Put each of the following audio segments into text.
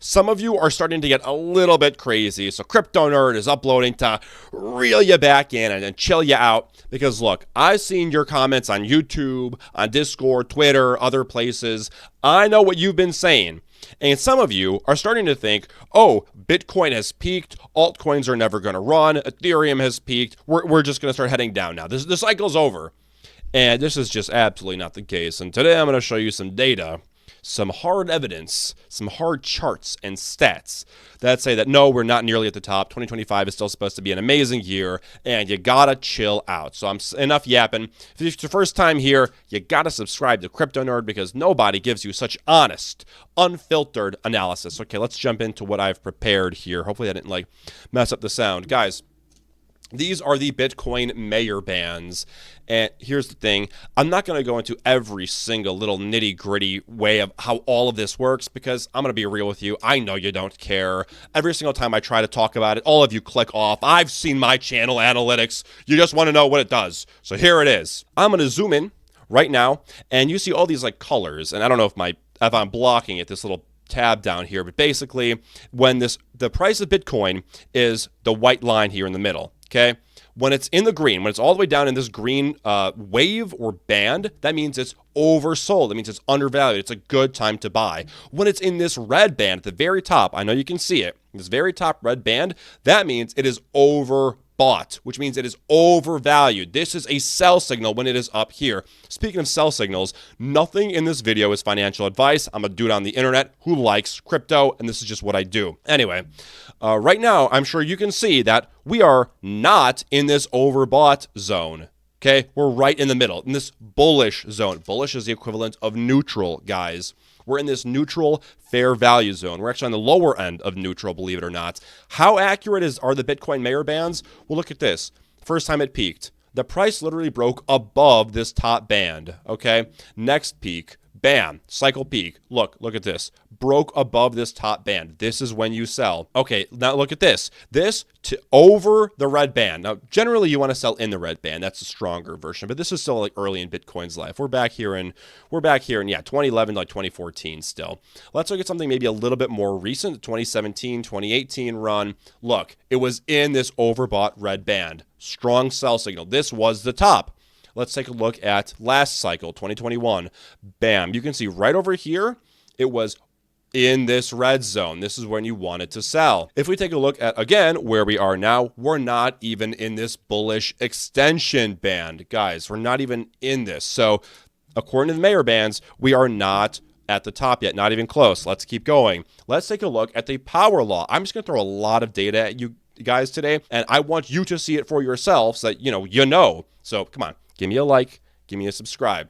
some of you are starting to get a little bit crazy. So Crypto Nerd is uploading to reel you back in and chill you out. Because look, I've seen your comments on YouTube, on Discord, Twitter, other places. I know what you've been saying. And some of you are starting to think, oh, Bitcoin has peaked. Altcoins are never going to run. Ethereum has peaked. We're just going to start heading down now. The cycle's over. And this is just absolutely not the case. And today I'm going to show you some data, some hard evidence, some hard charts and stats that say that no, we're not nearly at the top. 2025 is still supposed to be an amazing year, and you gotta chill out. So I'm enough yapping. If it's your first time here, you gotta subscribe to Crypto Nerd because nobody gives you such honest, unfiltered analysis. Okay, let's jump into what I've prepared here. Hopefully I didn't mess up the sound. Guys, these are the Bitcoin mayor bands. And here's the thing. I'm not going to go into every single little nitty-gritty way of how all of this works because I'm going to be real with you. I know you don't care. Every single time I try to talk about it, all of you click off. I've seen my channel analytics. You just want to know what it does. So here it is. I'm going to zoom in right now, and you see all these colors. And I don't know if I'm blocking it, this little tab down here, but basically when the price of Bitcoin is the white line here in the middle. Okay, when it's in the green, when it's all the way down in this green wave or band, that means it's oversold. That means it's undervalued. It's a good time to buy. When it's in this red band at the very top, I know you can see it, this very top red band, that means it is overbought, which means it is overvalued. This is a sell signal when it is up here. Speaking of sell signals, nothing in this video is financial advice. I'm a dude on the internet who likes crypto, and this is just what I do. Anyway, right now, I'm sure you can see that we are not in this overbought zone. Okay, we're right in the middle, in this bullish zone. Bullish is the equivalent of neutral, guys. We're in this neutral fair value zone. We're actually on the lower end of neutral, believe it or not. How accurate are the Bitcoin mayor bands? Well, look at this. First time it peaked, the price literally broke above this top band, okay? Next peak, bam, cycle peak. Look at this. Broke above this top band. This is when you sell. Okay, now look at this. This to over the red band. Now, generally you want to sell in the red band. That's a stronger version, but this is still early in Bitcoin's life. We're back here in 2011 to 2014 still. Let's look at something maybe a little bit more recent, 2017, 2018 run. Look, it was in this overbought red band. Strong sell signal. This was the top. Let's take a look at last cycle, 2021. Bam. You can see right over here, it was in this red zone. This is when you wanted to sell. If we take a look at, again, where we are now, we're not even in this bullish extension band. Guys, we're not even in this. So according to the mayor bands, we are not at the top yet, not even close. Let's keep going. Let's take a look at the power law. I'm just going to throw a lot of data at you guys today, and I want you to see it for yourselves so that you know. So come on, give me a like, give me a subscribe.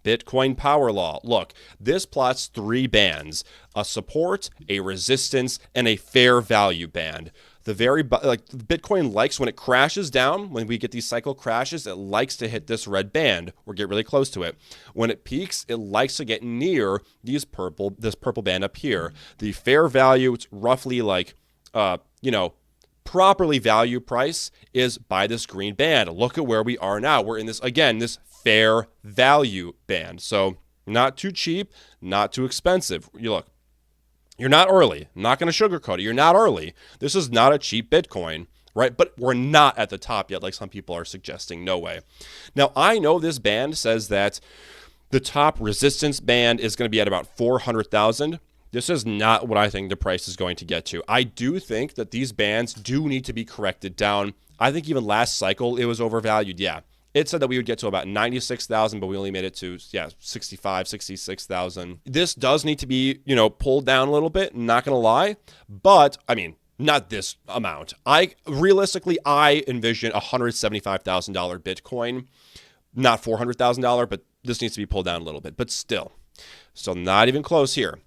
Bitcoin power law. Look, this plots three bands: a support, a resistance, and a fair value band. The Bitcoin likes when it crashes down, when we get these cycle crashes, it likes to hit this red band or get really close to it. When it peaks, it likes to get near this purple band up here. The fair value, it's roughly properly value price is by this green band. Look at where we are now. We're in this, again, this fair value band. So not too cheap, not too expensive. You're not early. I'm not going to sugarcoat it. You're not early. This is not a cheap Bitcoin, right? But we're not at the top yet, like some people are suggesting. No way. Now, I know this band says that the top resistance band is going to be at about 400,000. This is not what I think the price is going to get to. I do think that these bands do need to be corrected down. I think even last cycle, it was overvalued. Yeah. It said that we would get to about 96,000, but we only made it to 65, 66,000. This does need to be, pulled down a little bit, not going to lie. But, not this amount. Realistically, I envision $175,000 Bitcoin, not $400,000, but this needs to be pulled down a little bit. But still not even close here.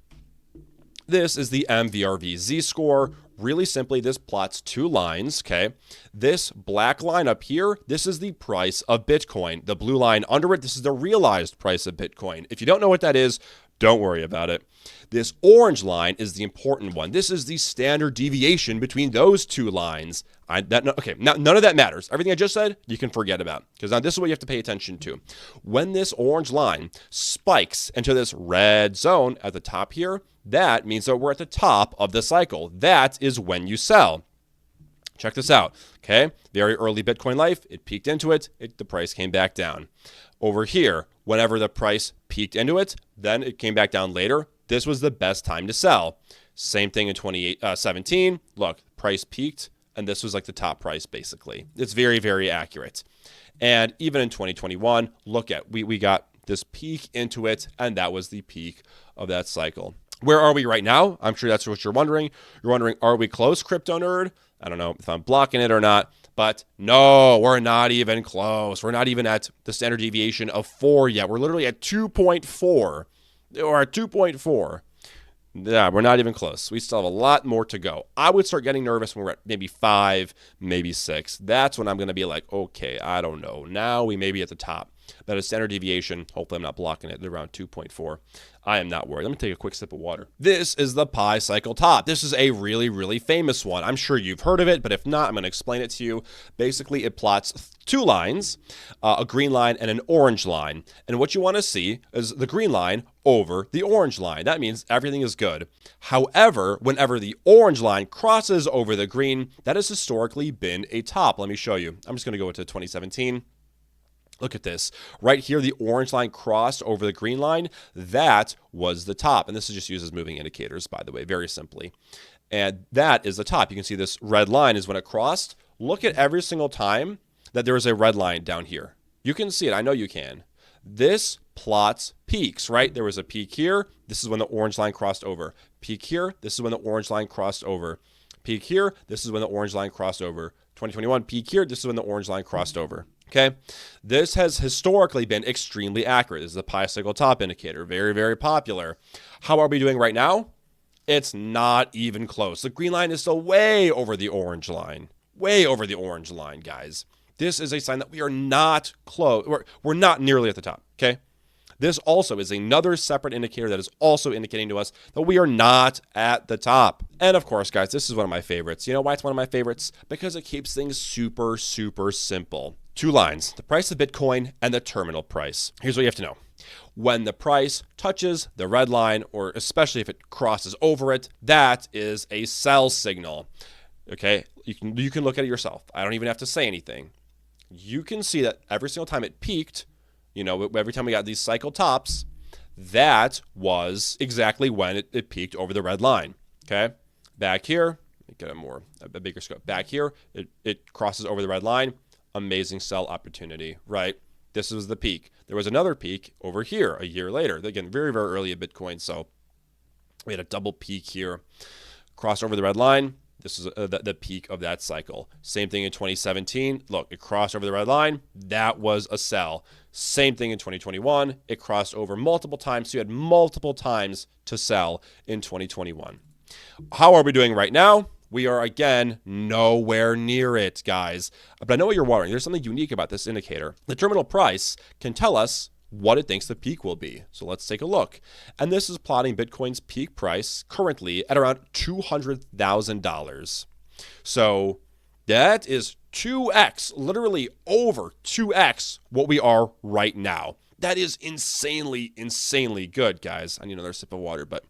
This is the MVRV Z-score. Really simply, this plots two lines, okay? This black line up here, this is the price of Bitcoin. The blue line under it, this is the realized price of Bitcoin. If you don't know what that is, Don't worry about it. This orange line is the important one. This is the standard deviation between those two lines. Okay, now none of that matters. Everything I just said, you can forget about, because now this is what you have to pay attention to. When this orange line spikes into this red zone at the top here, that means that we're at the top of the cycle. That is when you sell. Check this out, okay? Very early Bitcoin life, it peaked into it, the price came back down. Over here, whenever the price peaked into it, then it came back down later. This was the best time to sell. Same thing in 2017. Look, price peaked, and this was like the top price, basically. It's very, very accurate. And even in 2021, look at, we got this peak into it, and that was the peak of that cycle. Where are we right now? I'm sure that's what you're wondering. You're wondering, are we close, crypto nerd? I don't know if I'm blocking it or not, but no, we're not even close. We're not even at the standard deviation of 4 yet. We're literally at 2.4. Or at 2.4. Yeah, we're not even close. We still have a lot more to go. I would start getting nervous when we're at maybe 5, maybe 6. That's when I'm going to be like, okay, I don't know. Now we may be at the top. But a standard deviation, hopefully I'm not blocking it, at around 2.4. I am not worried. Let me take a quick sip of water. This is the pi cycle top. This is a really, really famous one. I'm sure you've heard of it, but if not, I'm going to explain it to you. Basically, it plots 2 lines, a green line and an orange line. And what you want to see is the green line over the orange line. That means everything is good. However, whenever the orange line crosses over the green, that has historically been a top. Let me show you. I'm just going to go to 2017. Look at this. Right here, the orange line crossed over the green line. That was the top. And this is just used as moving indicators, by the way, very simply. And that is the top. You can see this red line is when it crossed. Look at every single time that there is a red line down here. You can see it. I know you can. This plots peaks, right? There was a peak here. This is when the orange line crossed over. Peak here. This is when the orange line crossed over. Peak here. This is when the orange line crossed over. 2021 peak here. This is when the orange line crossed over. Okay, this has historically been extremely accurate. This is the pi cycle top indicator, very, very popular. How are we doing right now? It's not even close. The green line is still way over the orange line, guys. This is a sign that we are not close. We're not nearly at the top, okay? This also is another separate indicator that is also indicating to us that we are not at the top. And of course, guys, this is one of my favorites. You know why it's one of my favorites? Because it keeps things super, super simple. 2 lines, the price of Bitcoin and the terminal price. Here's what you have to know. When the price touches the red line, or especially if it crosses over it, that is a sell signal. Okay, you can look at it yourself. I don't even have to say anything. You can see that every single time it peaked, you know, every time we got these cycle tops, that was exactly when it peaked over the red line. Okay, back here, get a bigger scope. Back here, it crosses over the red line. Amazing sell opportunity, right? This was the peak. There was another peak over here a year later. Again, very, very early in Bitcoin. So we had a double peak here. Crossed over the red line. This is the peak of that cycle. Same thing in 2017. Look, it crossed over the red line. That was a sell. Same thing in 2021. It crossed over multiple times. So you had multiple times to sell in 2021. How are we doing right now? We are, again, nowhere near it, guys. But I know what you're wondering. There's something unique about this indicator. The terminal price can tell us what it thinks the peak will be. So let's take a look. And this is plotting Bitcoin's peak price currently at around $200,000. So that is 2x, literally over 2x what we are right now. That is insanely, insanely good, guys. I need another sip of water, but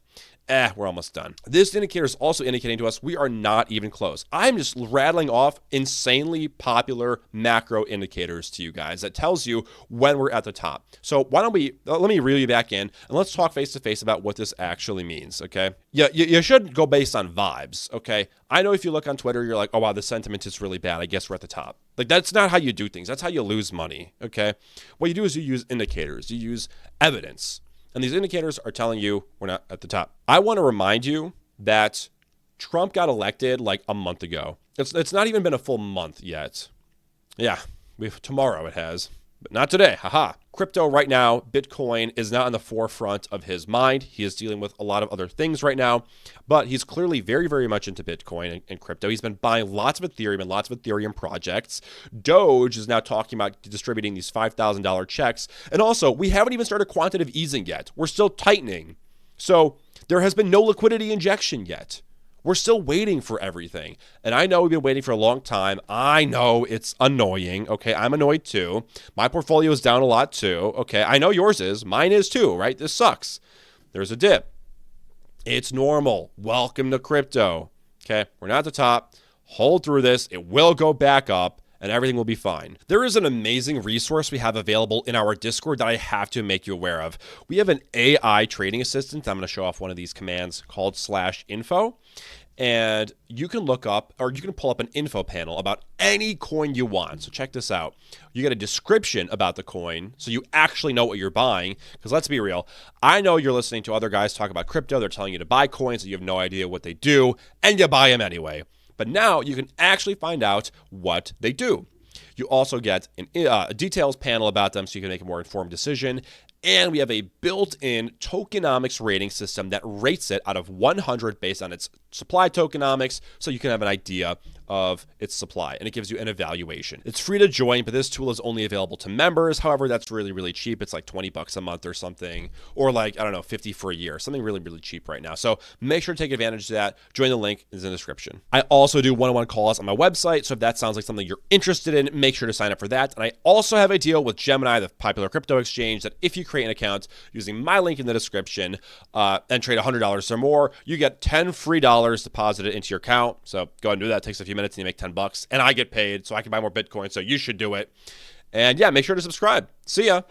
we're almost done. This indicator is also indicating to us we are not even close. I'm just rattling off insanely popular macro indicators to you guys that tells you when we're at the top. So why don't let me reel you back in and let's talk face to face about what this actually means, okay? Yeah, you shouldn't go based on vibes, okay? I know if you look on Twitter, you're like, oh, wow, the sentiment is really bad. I guess we're at the top. Like, that's not how you do things. That's how you lose money, okay? What you do is you use indicators. You use evidence. And these indicators are telling you we're not at the top. I want to remind you that Trump got elected like a month ago. It's not even been a full month yet. Yeah, tomorrow it has, but not today. Haha. Crypto right now, Bitcoin is not on the forefront of his mind. He is dealing with a lot of other things right now, but he's clearly very, very much into Bitcoin and crypto. He's been buying lots of Ethereum and lots of Ethereum projects. Doge is now talking about distributing these $5,000 checks. And also, we haven't even started quantitative easing yet. We're still tightening. So there has been no liquidity injection yet. We're still waiting for everything. And I know we've been waiting for a long time. I know it's annoying. Okay, I'm annoyed too. My portfolio is down a lot too. Okay, I know yours is. Mine is too, right? This sucks. There's a dip. It's normal. Welcome to crypto. Okay, we're not at the top. Hold through this. It will go back up and everything will be fine. There is an amazing resource we have available in our Discord that I have to make you aware of. We have an AI trading assistant. I'm going to show off one of these commands called /info. And you can look up, or you can pull up an info panel about any coin you want. So check this out. You get a description about the coin, so you actually know what you're buying. Because let's be real, I know you're listening to other guys talk about crypto. They're telling you to buy coins, and you have no idea what they do, and you buy them anyway. But now you can actually find out what they do. You also get a details panel about them so you can make a more informed decision. And we have a built-in tokenomics rating system that rates it out of 100 based on its supply tokenomics, so you can have an idea of its supply, and it gives you an evaluation. It's free to join, but this tool is only available to members. However, that's really, really cheap. It's like 20 bucks a month or something, or like, I don't know, 50 for a year, something really, really cheap right now. So make sure to take advantage of that. Join the link is in the description. I also do one-on-one calls on my website, so if that sounds like something you're interested in, make sure to sign up for that. And I also have a deal with Gemini, the popular crypto exchange, that if you create an account using my link in the description and trade $100 or more, you get $10 free deposited into your account. So go ahead and do that. It takes a few minutes and you make 10 bucks, and I get paid so I can buy more Bitcoin. So you should do it. And yeah, make sure to subscribe. See ya.